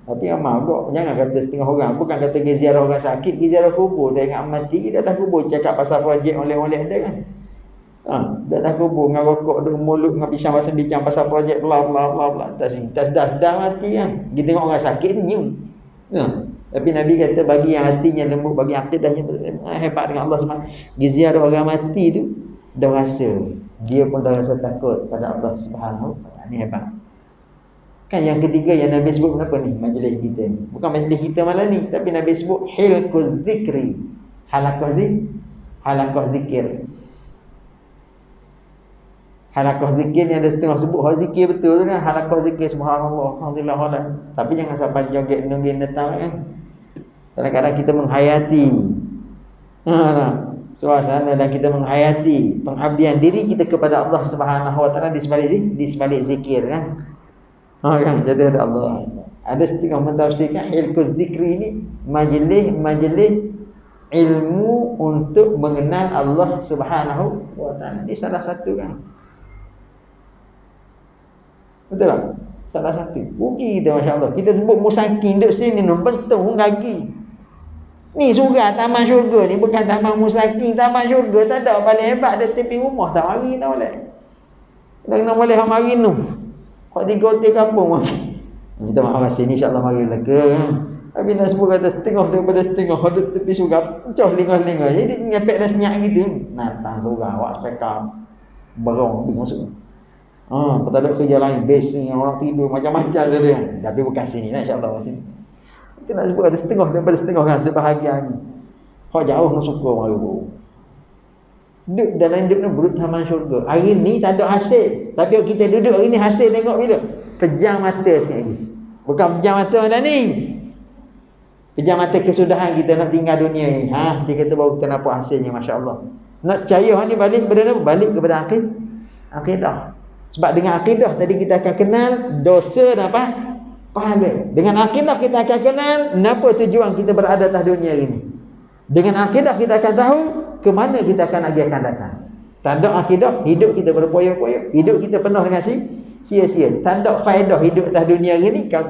Tapi amal kok jangan kata setengah orang. Bukan kata pergi ziarah orang sakit, pergi ziarah kubur, tengok mati datang kubur cakap pasal projek oleh-oleh ada kan. Datang kubur dengan rokok duk mulut dengan pisang pasal bincang pasal projek bla bla bla bla. Tak dah mati kan. Kita tengok orang sakit senyum. Tapi Nabi kata bagi yang hatinya lembut, bagi akidahnya hebat dengan Allah Subhanahu. Ziarah orang mati tu dah rasa dia pun dah rasa takut pada Allah Subhanahu. Ini hebat. Kan yang ketiga yang Nabi sebut apa ni? Majlis kita ni. Bukan majlis kita malam ni, tapi Nabi sebut hilquz zikri. Halaqah zikir. Halaqah zikir ni ada setengah sebut hak zikir betul tu kan. Halaqah zikir subhanallah, alhamdulillah. Tapi jangan sampai joget nungguin datang kan. Kadang-kadang kita menghayati suasana dan kita menghayati pengabdian diri kita kepada Allah Subhanahu Wa Taala di sebalik zikir kan. Kan jadi ada Allah. Ada setengah mentafsirkan hilquz zikri ini majlis ilmu untuk mengenal Allah Subhanahu Wa Taala. Ini salah satu kan. Betul tak? Salah satu. Rugi kita masya-Allah. Kita sebut musakin duduk sini nu bentung gagi. Ni surga taman syurga ni bukan taman musakin, taman syurga tak ada paling hebat ada tepi rumah tak mari nak boleh. Nak boleh mari nu. Kau 3 hotel kampung mari. Kita mahu sini insya-Allah mari belaka. Tapi nak sebut kata setengah daripada setengah ada tepi surga. Pecah lingah-lingah. Jadi ngepeklah senyap gitu. Natang surga awak spekam. Barang masuk. Tak ada kerja lain, base ni orang tidur macam-macam dia. Tapi bukan sini lah insya-Allah sini. Kita nak sebut ada setengah daripada setengah kan sebahagian ni. Hak jauh nak suka mari bro. Duduk dalam hidup ni berut taman syurga. Hari ni tak ada hasil. Tapi kita duduk hari ni hasil tengok bila? Pejam mata sikit lagi. Bukan pejam mata mana ni. Pejam mata kesudahan kita nak tinggal dunia ni. Dia kata baru kita nampak hasilnya masya-Allah. Nak percaya ni balik kepada apa? Balik kepada akidah. Sebab dengan akidah tadi kita akan kenal dosa dan apa? Pahala. Dengan akidah kita akan kenal kenapa tujuan kita berada atas dunia ini. Dengan akidah kita akan tahu ke mana kita akan datang. Tak ada akidah, hidup kita berpoyo-poyo, hidup kita penuh dengan sia-sia. Tak ada faedah hidup atas dunia ini kalau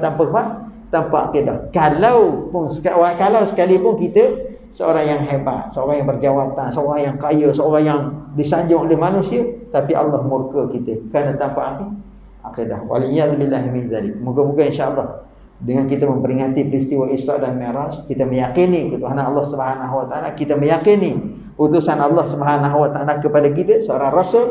tanpa akidah. Kalau sekalipun kita seorang yang hebat, seorang yang berjawatan, seorang yang kaya, seorang yang disanjung oleh manusia, tapi Allah murka kita kerana tanpa akidah. Waliyadzubillahi min dzalik. Moga-moga insya-Allah dengan kita memperingati peristiwa Isra dan Mi'raj, kita meyakini ketuhanan Allah Subhanahu Wa Taala, kita meyakini utusan Allah Subhanahu Wa Taala kepada kita seorang rasul,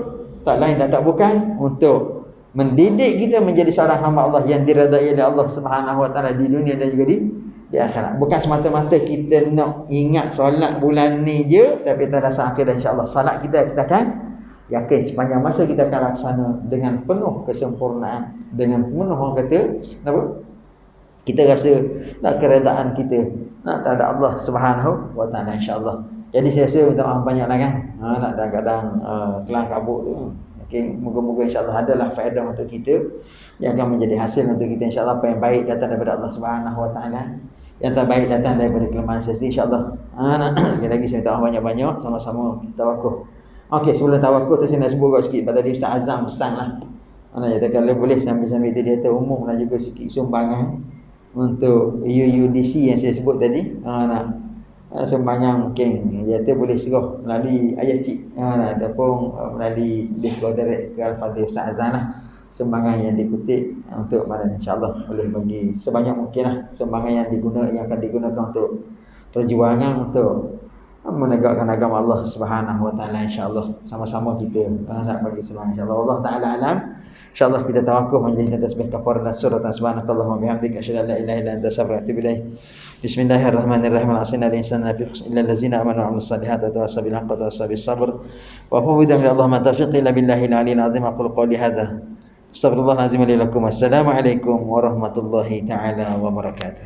tak lain dan tak bukan untuk mendidik kita menjadi seorang hamba Allah yang diredai oleh Allah Subhanahu Wa Taala di dunia dan juga di akhirat. Bukan semata-mata kita nak ingat solat bulan ni je tapi tak rasa akidah insya-Allah. Solat kita akan yakin sepanjang masa kita akan laksana dengan penuh kesempurnaan, dengan penuh orang kata apa? Kita rasa nak keredaan kita nak tak ada Allah Subhanahu Wa Taala insya-Allah. Jadi saya rasa minta maaf banyaklah kan. Nak kadang-kadang kelang kabut tu. Okey, moga-moga insya-Allah adalah faedah untuk kita yang akan menjadi hasil untuk kita insya-Allah. Apa yang baik datang daripada Allah Subhanahu Wa Taala, yang tak baik datang daripada kelemahan saya sendiri insya-Allah. Sekali lagi saya minta maaf banyak-banyak, sama-sama kita tawakuf. Okey, sebelum tawakuf tu saya nak sebut sikit pada tadi Ustaz Azam pesanlah. Dia kata kalau boleh sambil-sambil tadi dia umumlah juga sikit sumbangan untuk UUDC yang saya sebut tadi. Sumbangan mungkin dia kata boleh serah melalui ayah cik ataupun melalui disco direct ke Al-Fatih Ustaz Azam lah. Sumbangan yang dikutip untuk malam insya-Allah boleh bagi sebanyak mungkinlah sumbangan yang akan digunakan untuk perjuangan untuk menegakkan agama Allah Subhanahu Wa Taala insya-Allah. Sama-sama kita nak bagi sumbangan insya-Allah. Allah Taala alam. InsyaAllah kita tawakuf menjadi tasbih kafarah surah subhanakallahumma bihamdika asyhadu an la ilaha illa anta astaghfiruka wa atubu ilaik. Bismillahirrahmanirrahim. Al-asina al-insana fi khusr illa allazina amanu wa 'amilus salihati wa tawassaw bil haqqi wa tawassaw bis sabr. Wa fawwida ila Allah ma tawfiqi illa billahi al-'aliyyil 'azhim. Aqulu qawli hadha. Astaghfirullahal azim li lakum. Assalamualaikum warahmatullahi taala wabarakatuh.